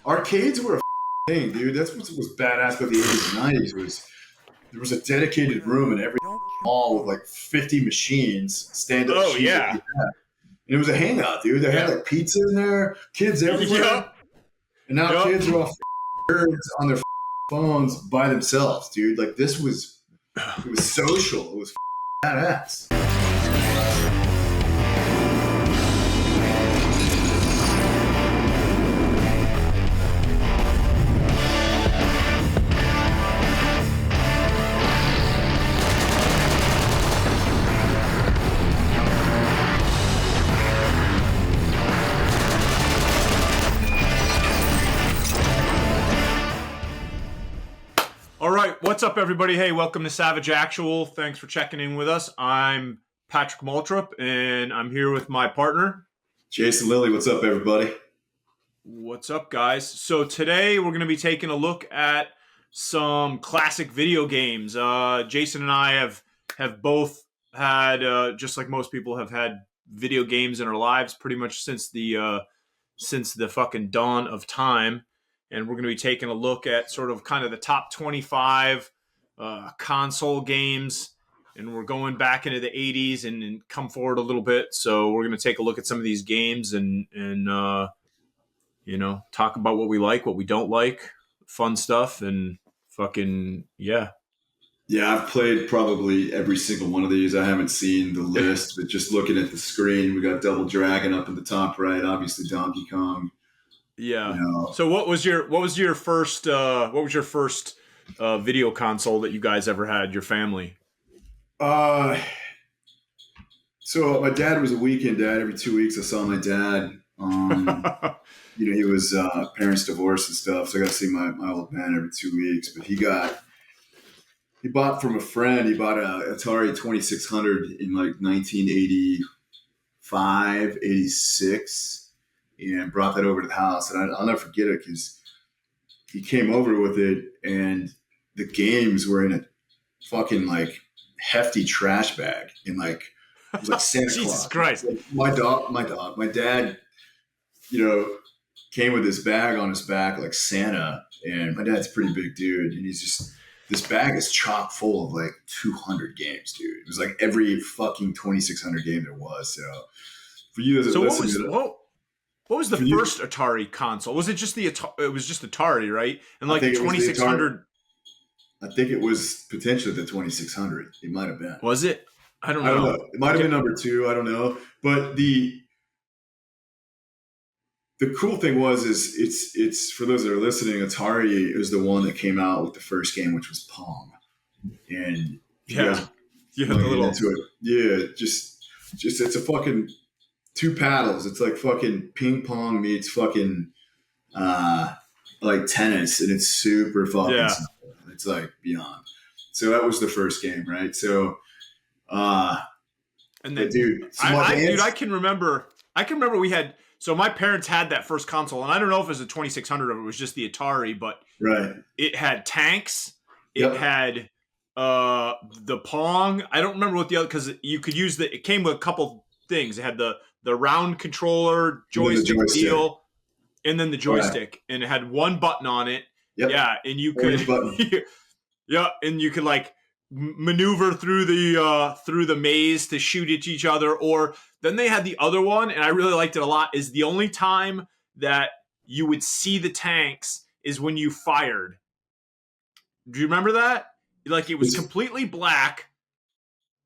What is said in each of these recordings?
arcades were a thing, dude. That's what was badass about the 80s and 90s was there was a dedicated room in every mall with like 50 machines, stand-up Oh machines. yeah. And it was a hangout, dude. They had like pizza in there, kids everywhere. Yep. And now kids are all nerds on their phones by themselves, dude. Like it was social. It was badass. All right, what's up, everybody? Hey, welcome to Savage Actual. Thanks for checking in with us. I'm Patrick Maltrup, and I'm here with my partner, Jason Lilly. What's up, everybody? What's up, guys? So today we're going to be taking a look at some classic video games. Jason and I have both had, just like most people, have had video games in our lives pretty much since the fucking dawn of time. And we're going to be taking a look at sort of kind of the top 25 console games. And we're going back into the 80s and come forward a little bit. So we're going to take a look at some of these games and talk about what we like, what we don't like, fun stuff, and fucking, yeah. Yeah, I've played probably every single one of these. I haven't seen the list, but just looking at the screen, we got Double Dragon up in the top right, obviously Donkey Kong. Yeah. So what was your first video console that you guys ever had, your family? So my dad was a weekend dad. Every 2 weeks I saw my dad. He was parents divorced and stuff, so I got to see my old man every 2 weeks. But he bought from a friend. He bought a Atari 2600 in like 1985, 86. And brought that over to the house. And I'll never forget it because he came over with it and the games were in a fucking like hefty trash bag. And like, it was like Santa Claus. Jesus Christ. Like, my dad, came with this bag on his back like Santa. And my dad's a pretty big dude. And this bag is chock full of like 200 games, dude. It was like every fucking 2600 game there was. So for you as a listener, what was the first Atari console? Was it just it was just Atari, right? And like the 2600. I think it was potentially the 2600. It might have been. Was it? I don't know. It might have been number 2. I don't know. But the cool thing is it's for those that are listening, Atari is the one that came out with the first game, which was Pong. And yeah, the little into it. Yeah, just it's a fucking 2 paddles. It's like fucking ping pong meets fucking like tennis, and it's super fucking simple. It's like beyond. So that was the first game, right? So, and then, dude, I can remember we had. So my parents had that first console, and I don't know if it was a 2600 or it was just the Atari, but right, it had tanks. It had the Pong. I don't remember what the other, because you could use it came with a couple things. It had the round controller joystick deal, and then the joystick, and it had one button on it. Yep. Yeah, and you could, and you could like maneuver through the maze to shoot at each other. Or then they had the other one, and I really liked it a lot. Is the only time that you would see the tanks is when you fired. Do you remember that? Like it was completely black,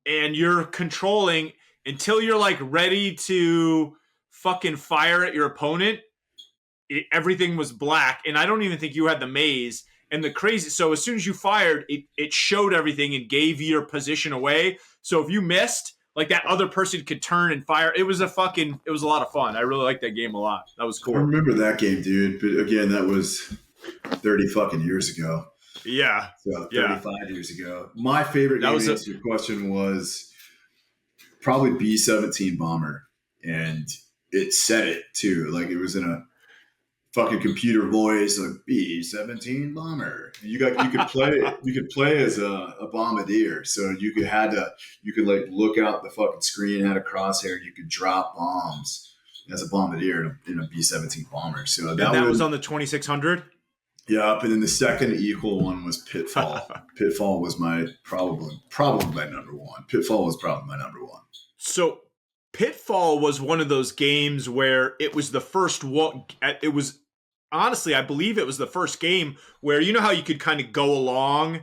and you're controlling until you're like ready to fucking fire at your opponent. Everything was black, and I don't even think you had the maze. And so as soon as you fired, it showed everything and gave your position away. So if you missed, like that other person could turn and fire. It was a lot of fun. I really liked that game a lot. That was cool. I remember that game, dude. But again, that was 30 fucking years ago. Yeah. So 35 years ago. My favorite game, to answer your question, was probably B-17 Bomber. And it said it too. Like it was in a fucking computer voice, like B-17 Bomber. And you could play as a bombardier. So you could like look out the fucking screen, had a crosshair, you could drop bombs. as a bombardier in a B-17 bomber. So that was on the 2600. Yeah, and then the second equal one was Pitfall. Pitfall was probably my number one. Pitfall was probably my number one. So Pitfall was one of those games where it was the first one. It was honestly, I believe it was the first game where you know how you could kind of go along,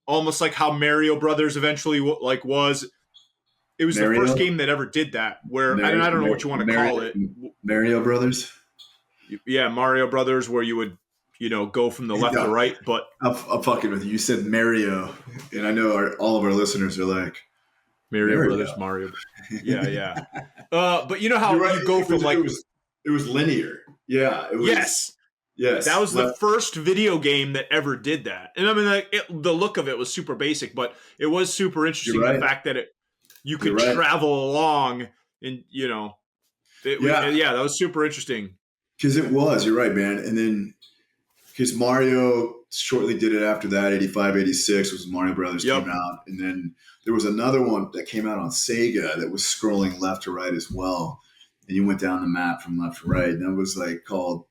almost like how Mario Brothers eventually was. It was the first game that ever did that. Where I don't know what you want to call it. Mario Brothers. Yeah, Mario Brothers, where you would go from the left to right. But I'm fucking with you. You said Mario, and I know all of our listeners are like Mario Brothers, Mario. Yeah. But you know how you go from it was linear. Yeah. It was, Yes. That was the first video game that ever did that. And I mean, the look of it was super basic, but it was super interesting. The fact that you could travel along and, that was super interesting. Because it was, you're right, man. And then, because Mario shortly did it after that, 85, 86 was Mario Brothers came out. And then there was another one that came out on Sega that was scrolling left to right as well. And you went down the map from left to right. And that was called,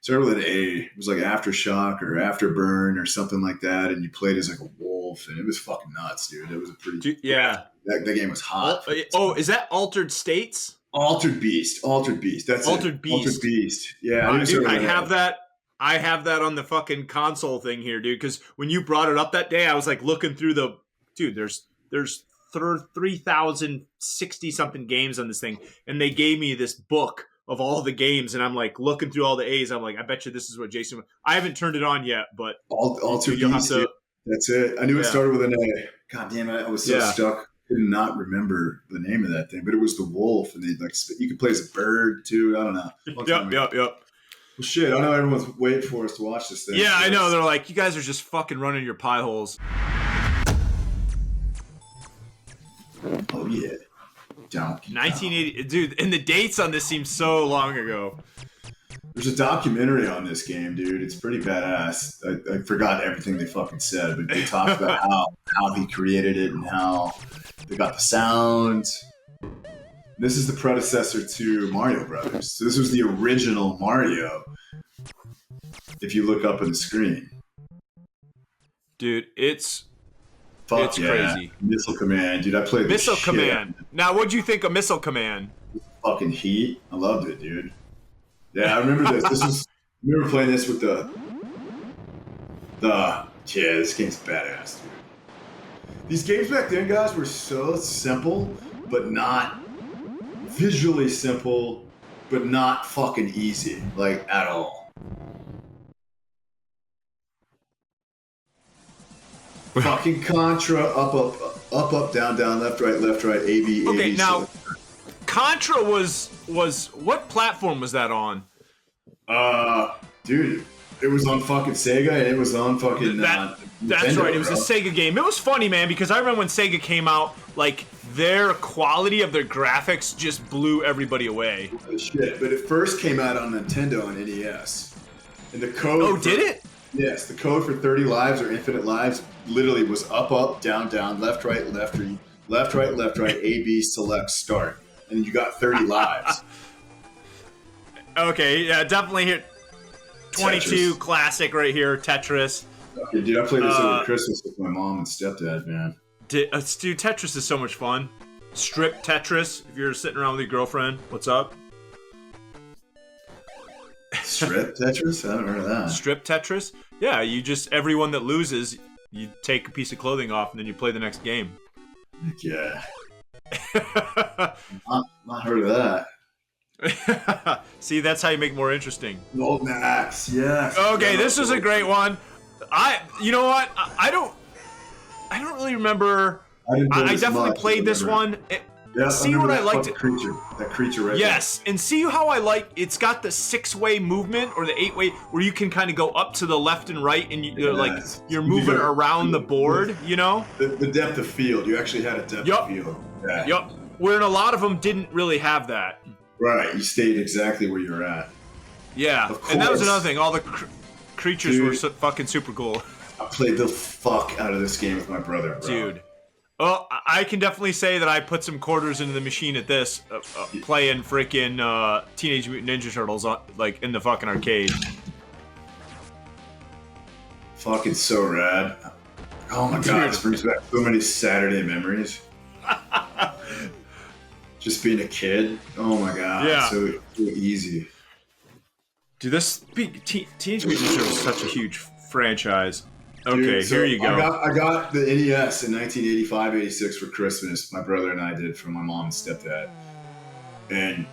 started with an A. It was like Aftershock or Afterburn or something like that. And you played as a wolf. And it was fucking nuts, dude. It was a pretty... Yeah. That game was hot. Oh, is that Altered States? Altered Beast. That's Altered Beast. Altered Beast. Yeah. Dude, I have that. I have that on the fucking console thing here, dude. Because when you brought it up that day, I was looking through the... Dude, there's 3,060 something games on this thing. And they gave me this book of all the games, and I'm looking through all the A's. I'm I bet you this is what Jason. I haven't turned it on yet, but Altered Beast. That's it. I knew it started with an A. God damn it! I was so stuck. I did not remember the name of that thing, but it was the wolf, and they you could play as a bird too. I don't know. Yep. Well, shit. I know everyone's waiting for us to watch this thing. Yeah, I know. They're you guys are just fucking running your pie holes. Oh yeah. 1980, dude, and the dates on this seem so long ago. There's a documentary on this game, dude. It's pretty badass. I forgot everything they fucking said, but they talked about how he created it and how they got the sounds. This is the predecessor to Mario Brothers. So this was the original Mario. If you look up on the screen, dude, it's crazy. Missile Command, dude. I played Missile Command. Now, what'd you think of Missile Command? Fucking heat. I loved it, dude. Yeah, I remember this. I remember playing this with this game's badass, dude. These games back then, guys, were so simple, but not visually simple, but not fucking easy, at all. Fucking Contra, up, down, left, right, A, B, A, okay, B. Now, Contra was what platform was that on? Dude, it was on fucking Sega, and it was on fucking that's Nintendo, right. It was a Sega game. It was funny, man, because I remember when Sega came out, their quality of their graphics just blew everybody away. Shit, but it first came out on Nintendo and NES, and the code. Oh, did it? Yes, the code for 30 lives or infinite lives literally was up, down, left, right, A, B, select, start. And you got 30 lives. Okay, yeah, definitely here. 22 Tetris. Classic right here, Tetris. Okay, dude, I played this over Christmas with my mom and stepdad, man. Dude, Tetris is so much fun. Strip Tetris, if you're sitting around with your girlfriend, what's up? Strip Tetris? I haven't heard of that. Strip Tetris? Yeah, everyone that loses, you take a piece of clothing off and then you play the next game. Yeah. not heard of that. See, that's how you make it more interesting. Old Max, yes. Okay, this was a great one. You know what? I don't really remember. I definitely played this one. See what I liked. That creature right Yes, there. And see how I like. It's got the 6-way movement or the 8-way where you can kind of go up to the left and right, and you're moving around the board. You know, the depth of field. You actually had a depth of field. Yeah. Yep. Where in a lot of them didn't really have that. Right. You stayed exactly where you're at. Yeah. And that was another thing. All the creatures were fucking super cool. I played the fuck out of this game with my brother, bro. Dude. Oh, I can definitely say that I put some quarters into the machine at this, playing freaking Teenage Mutant Ninja Turtles like in the fucking arcade. Fucking so rad. Oh my god, this brings back so many Saturday memories. Just being a kid. Oh my god, yeah. so easy. Dude, Teenage Mutant Ninja Turtles is such a huge franchise. Okay, dude, so here you go. I got the NES in 1985-86 for Christmas. My brother and I did for my mom and stepdad. And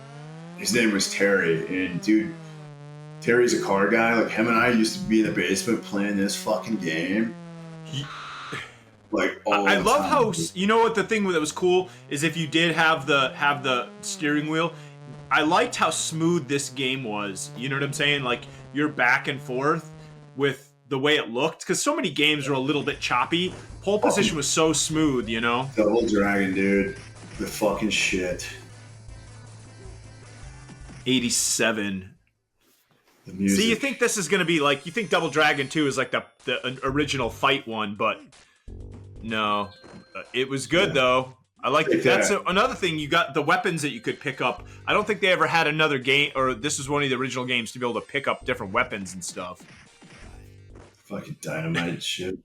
his name was Terry. And dude, Terry's a car guy. Like, him and I used to be in the basement playing this fucking game. Like, all I the love time, how, dude. you know what the thing that was cool is if you did have the steering wheel, I liked how smooth this game was. You know what I'm saying? Like, you're back and forth with the way it looked, because so many games were a little bit choppy. Pole position was so smooth, you know? Double Dragon, dude. The fucking shit. 87. The music. See, you think this is going to be like, you think Double Dragon 2 is like the original fight one, but no. It was good, though. I like it. That's another thing. You got the weapons that you could pick up. I don't think they ever had another game, or this was one of the original games to be able to pick up different weapons and stuff. Fucking dynamite shit.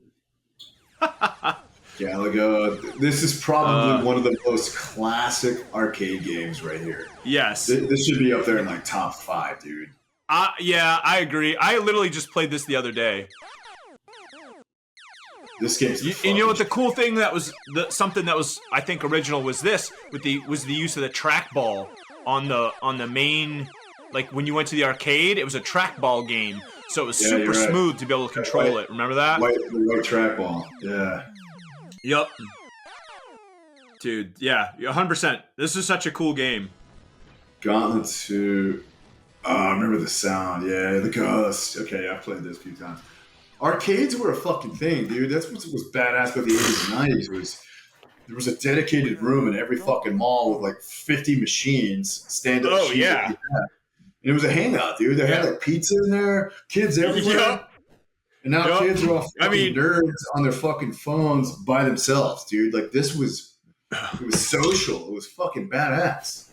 Galaga. This is probably one of the most classic arcade games right here. Yes. This should be up there in like top 5, dude. Yeah, I agree. I literally just played this the other day. This game's you know what the cool thing that was something that was I think original was this was the use of the trackball on the main, like when you went to the arcade, it was a trackball game. So it was super smooth to be able to control it. Remember that? White trackball. Yeah. Yep. Dude, yeah, 100%. This is such a cool game. Gauntlet 2. Oh, I remember the sound. Yeah, the ghost. Okay, I've played this a few times. Arcades were a fucking thing, dude. That's what was badass about the 80s and 90s there was a dedicated room in every fucking mall with like 50 machines, stand-up. Oh, yeah. And it was a hangout, dude. They had like pizza in there, kids everywhere. Yep. And now kids are all fucking nerds on their fucking phones by themselves, dude. Like it was social. It was fucking badass.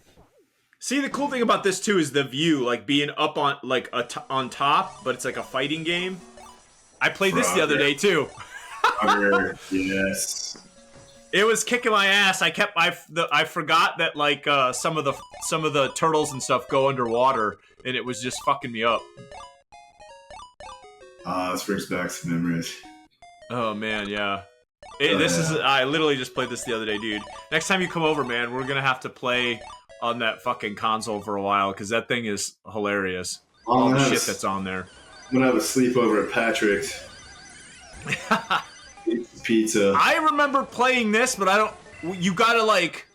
See, the cool thing about this too is the view, like being up on like on top, but it's like a fighting game. I played this the other day too. Yes. It was kicking my ass. I forgot that like some of the turtles and stuff go underwater, and it was just fucking me up. This brings back some memories. Oh man, yeah. I literally just played this the other day, dude. Next time you come over, man, we're gonna have to play on that fucking console for a while because that thing is hilarious. All the shit that's on there. I'm gonna have a sleepover at Patrick's. Pizza. I remember playing this, but I don't. You gotta like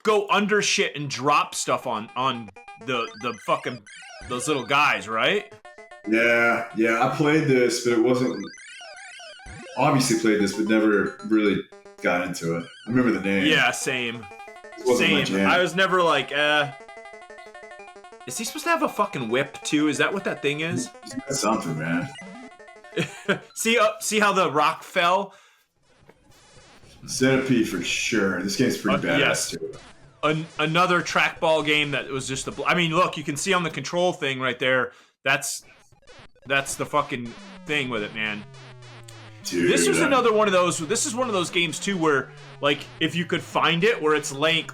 go under shit and drop stuff on the fucking those little guys, right? Yeah. I played this, but it wasn't. Obviously played this, but never really got into it. I remember the name. Yeah, same. My jam. I was never like, is he supposed to have a fucking whip too? Is that what that thing is? He's got something, man. See how the rock fell? Centipede for sure. This game's pretty badass yes. too. Another trackball game that was just I mean, look, you can see on the control thing right there. That's the fucking thing with it, man. Dude, this was another one of those. This is one of those games too, where like if you could find it, where it's laying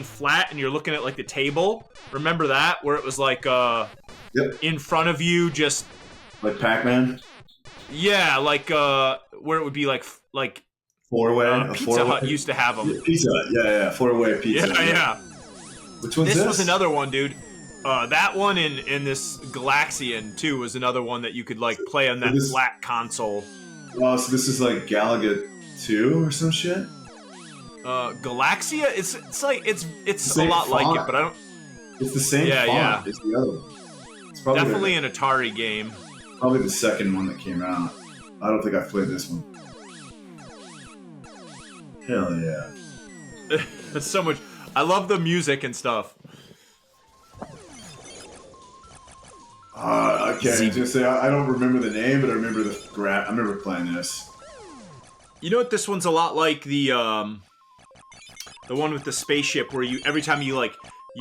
flat and you're looking at like the table. Remember that, where it was like in front of you, just like Pac-Man. Yeah, like where it would be like four-way. Pizza Hut used to have them. Yeah, Pizza Hut, yeah, four-way pizza. Yeah. Which one's this? This was another one, dude. That one in this Galaxian too was another one that you could like play on that flat console. Oh, so this is like Galaga 2 or some shit? Galaxia, it's a lot font. like it, but I don't. It's the same font as the other one. It's probably definitely an Atari game. Probably the second one that came out. I don't think I've played this one. Hell yeah. It's so much. I love the music and stuff. Okay, I was gonna say I don't remember the name, but I remember I remember playing this. You know what? This one's a lot like the one with the spaceship, where every time you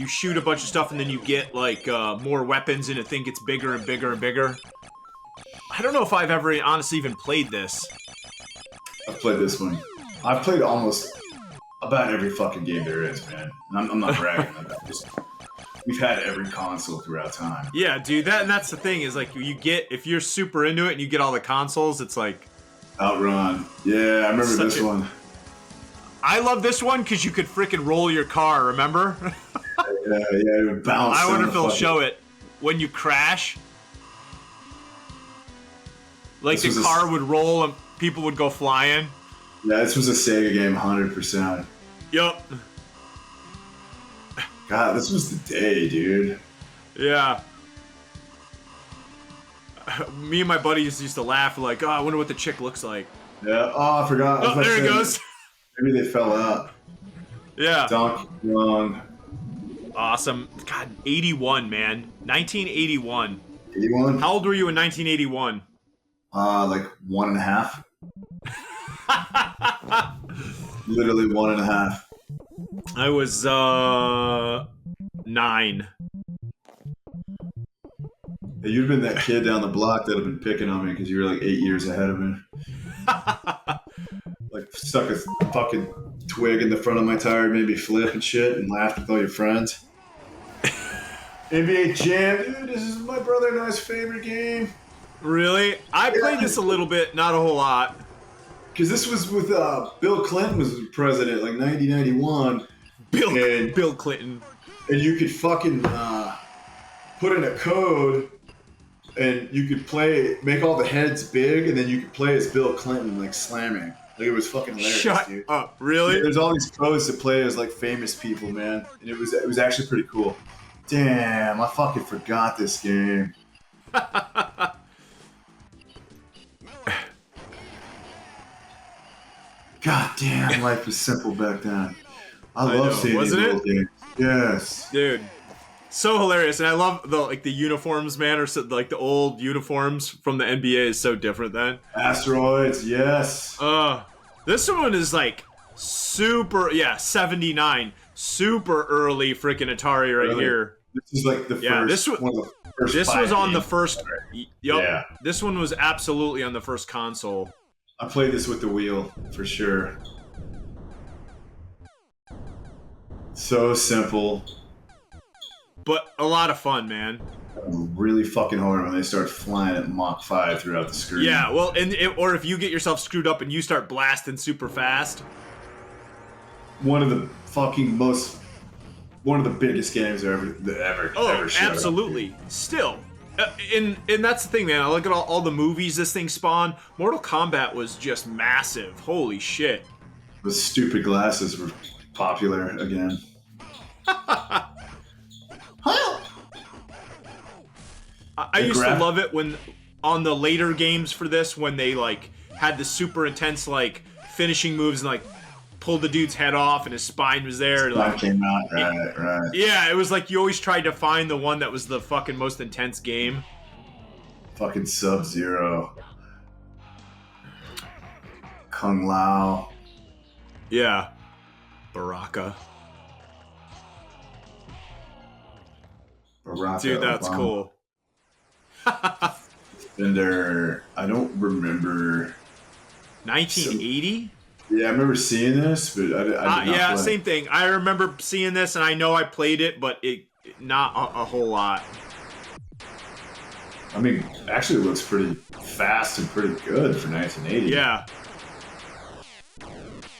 shoot a bunch of stuff and then you get like more weapons and the thing gets bigger and bigger and bigger. I don't know if I've ever honestly even played this. I've played this one. I've played almost about every fucking game there is, man. And I'm not bragging. We've had every console throughout time. Yeah, dude. That's the thing is like if you're super into it and you get all the consoles, it's like Outrun. Yeah, I remember this one. I love this one because you could freaking roll your car. Remember? Yeah, it would bounce. I wonder if they'll show it when you crash. Like the car would roll and people would go flying. Yeah, this was a Sega game, 100%. Yup. God, this was the day, dude. Yeah. Me and my buddies used to laugh like, oh, I wonder what the chick looks like. Yeah. Oh, I forgot. Oh, there it goes. Maybe they fell out. Yeah. Donkey Kong. Awesome. God, 81, man. 1981. 81? How old were you in 1981? Like 1.5. Literally 1.5. I was 9. You'd have been that kid down the block that had been picking on me because you were like 8 years ahead of me. Like stuck a fucking twig in the front of my tire, made me flip and shit, and laughed with all your friends. NBA Jam, dude, this is my brother and I's favorite game. Really? I played this a little bit, not a whole lot. Because this was with Bill Clinton was president, like 1991. Bill Clinton. And you could fucking put in a code, and you could make all the heads big, and then you could play as Bill Clinton, like slamming. Like it was fucking hilarious, Shut dude. up, really? Yeah, there's all these codes to play as like famous people, man, and it was actually pretty cool. Damn, I fucking forgot this game. God damn, life was simple back then. I love seeing these old games. Yes, dude, so hilarious, and I love the uniforms, man, or so, like the old uniforms from the NBA is so different then. Asteroids, yes. This one is like super, 79, super early freaking Atari right here. This is like the first. One of the first. This was on the first. Yep. Yeah. This one was absolutely on the first console. I played this with the wheel for sure. So simple, but a lot of fun, man. Really fucking hard when they start flying at Mach 5 throughout the screen. Yeah, well, or if you get yourself screwed up and you start blasting super fast. One of the biggest games ever. Oh, absolutely. Still. And that's the thing, man. I look at all the movies this thing spawned. Mortal Kombat was just massive. Holy shit. The stupid glasses were popular again. I used to love it when on the later games for this, when they like had the super intense like finishing moves and like pulled the dude's head off and his spine was there. Spine came out, right. Yeah, it was like you always tried to find the one that was the fucking most intense game. Fucking Sub-Zero. Kung Lao. Yeah. Baraka. Dude, that's cool. Fender, I don't remember. 1980? Yeah, I remember seeing this, but I did not play. Same thing. I remember seeing this, and I know I played it, but not a whole lot. I mean, actually, it looks pretty fast and pretty good for 1980. Yeah.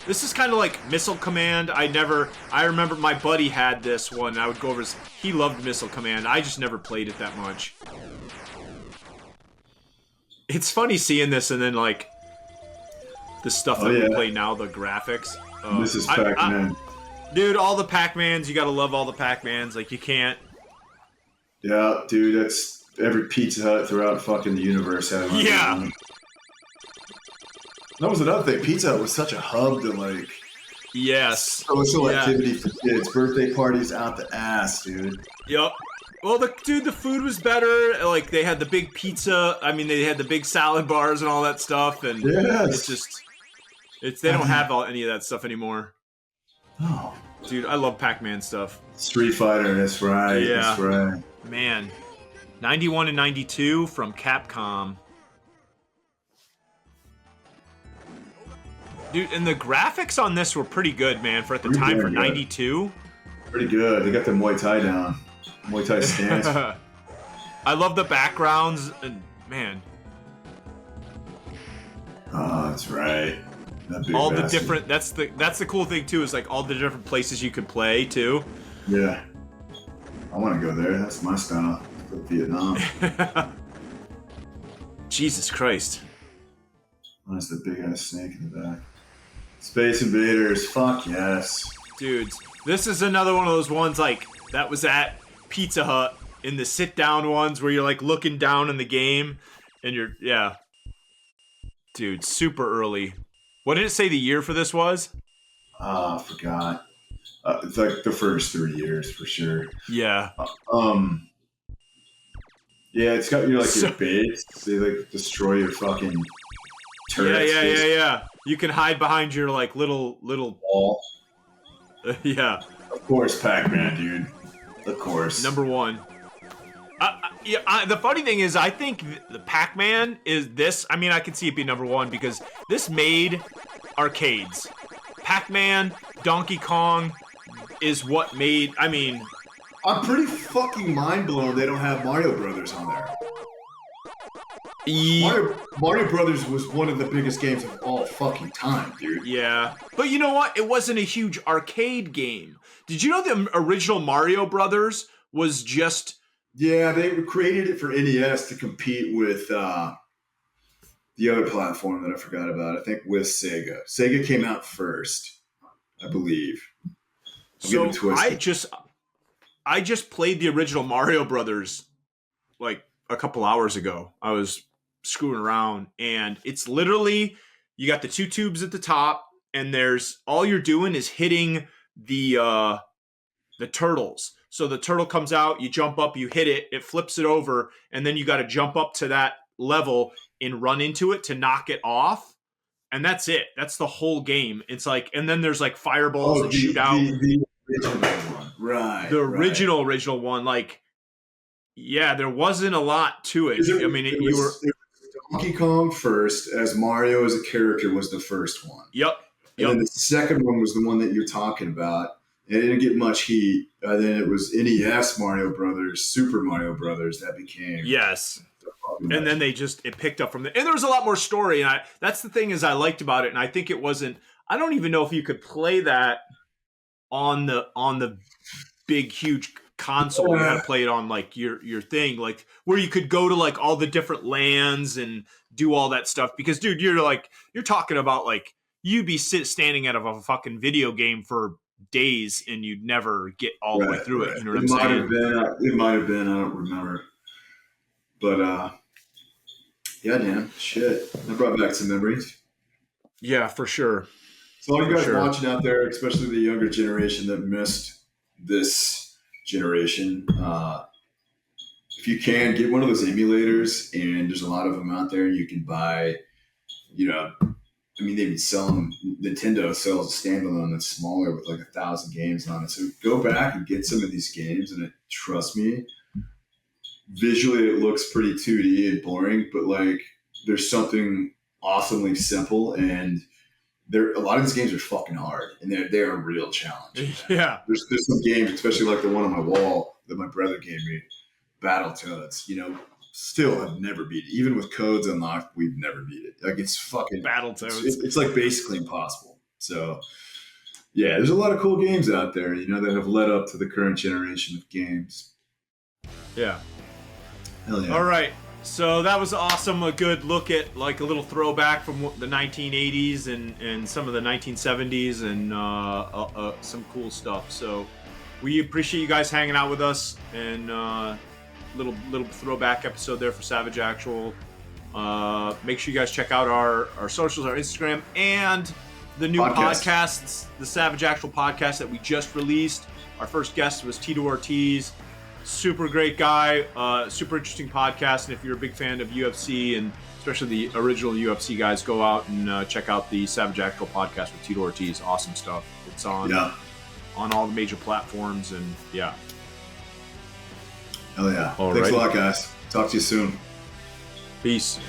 This is kind of like Missile Command. I remember my buddy had this one. I would go over. He loved Missile Command. I just never played it that much. It's funny seeing this and then like the stuff that we play now, the graphics. This is Pac-Man. Dude, all the Pac-Mans, you gotta love all the Pac-Mans. Like, you can't. Yeah, dude, that's every Pizza Hut throughout fucking the universe had one. Yeah. That was another thing. Pizza Hut was such a hub to like. Yes. Social activity for kids. Birthday parties out the ass, dude. Yep. Well, the food was better. Like, they had the big pizza. I mean, they had the big salad bars and all that stuff. And yes. it's just. They don't have any of that stuff anymore. Oh, dude, I love Pac-Man stuff. Street Fighter, that's right. Yeah, that's right. Man, 91 and 92 from Capcom. Dude, and the graphics on this were pretty good, man, for at the time for 92. Pretty good. They got the Muay Thai down. Muay Thai stance. I love the backgrounds, and man. Oh, that's right. All the different. That's the cool thing too. Is like all the different places you could play too. Yeah. I want to go there. That's my style. Go to Vietnam. Jesus Christ. That's the big ass snake in the back. Space Invaders. Fuck yes. Dudes, this is another one of those ones like that was at Pizza Hut in the sit down ones where you're like looking down in the game and you're Dude, super early. What did it say the year for this was? I forgot. It's like the first 3 years for sure. Yeah. Yeah, it's got your your base. They like destroy your fucking turrets. Yeah. You can hide behind your like little wall. Yeah. Of course, Pac-Man, dude. Of course. Number one. The funny thing is, I think the Pac-Man is this. I mean, I can see it be number one because this made arcades. Pac-Man, Donkey Kong is what made. I mean, I'm pretty fucking mind blown they don't have Mario Brothers on there. Mario Brothers was one of the biggest games of all fucking time, dude. Yeah, but you know what? It wasn't a huge arcade game. Did you know the original Mario Brothers was just? Yeah, they created it for NES to compete with the other platform that I forgot about. I think with Sega. Sega came out first, I believe. So I just played the original Mario Brothers like a couple hours ago. I was screwing around, and it's literally you got the two tubes at the top, and there's all you're doing is hitting the turtles. So the turtle comes out, you jump up, you hit it, it flips it over, and then you got to jump up to that level and run into it to knock it off. And that's it. That's the whole game. It's like, and then there's like fireballs that shoot out. The original one. Right. The original one. Like, yeah, there wasn't a lot to it. I mean, it was Donkey Kong first, as Mario as a character was the first one. Yep. And then the second one was the one that you're talking about. It didn't get much heat. Then it was NES Mario Brothers, Super Mario Brothers that became. Yes. And then it picked up from there. And there was a lot more story. And that's the thing is I liked about it. And I think it wasn't, I don't even know if you could play that on the big, huge console. You had to play it on like your thing, like where you could go to like all the different lands and do all that stuff. Because dude, you're talking about like, you'd be standing out of a fucking video game for days and you'd never get all the way through it. You know what I'm saying? It might have been. I don't remember. But yeah, damn shit. That brought back some memories. Yeah, for sure. So all you guys watching out there, especially the younger generation that missed this generation, if you can get one of those emulators, and there's a lot of them out there, you can buy. I mean, they even sell them. Nintendo sells a standalone that's smaller with like 1,000 games on it. So go back and get some of these games, and trust me, visually it looks pretty 2D and boring, but like there's something awesomely simple, and a lot of these games are fucking hard, and they're a real challenge. Yeah, there's some games, especially like the one on my wall that my brother gave me, Battletoads. Still have never beat it. Even with codes unlocked, we've never beat it. Like it's fucking Battletoads. It's like basically impossible. So yeah, there's a lot of cool games out there, that have led up to the current generation of games. Yeah. Hell yeah. All right. So that was awesome. A good look at like a little throwback from the 1980s and some of the 1970s and some cool stuff. So we appreciate you guys hanging out with us and little throwback episode there for Savage Actual. Make sure you guys check out our socials, our Instagram, and the new podcasts, the Savage Actual podcast that we just released. Our first guest was Tito Ortiz. super great guy, super interesting podcast. And if you're a big fan of UFC and especially the original UFC guys, go out and check out the Savage Actual podcast with Tito Ortiz. Awesome stuff. It's on all the major platforms, and yeah. Hell yeah. Thanks a lot, guys. Talk to you soon. Peace.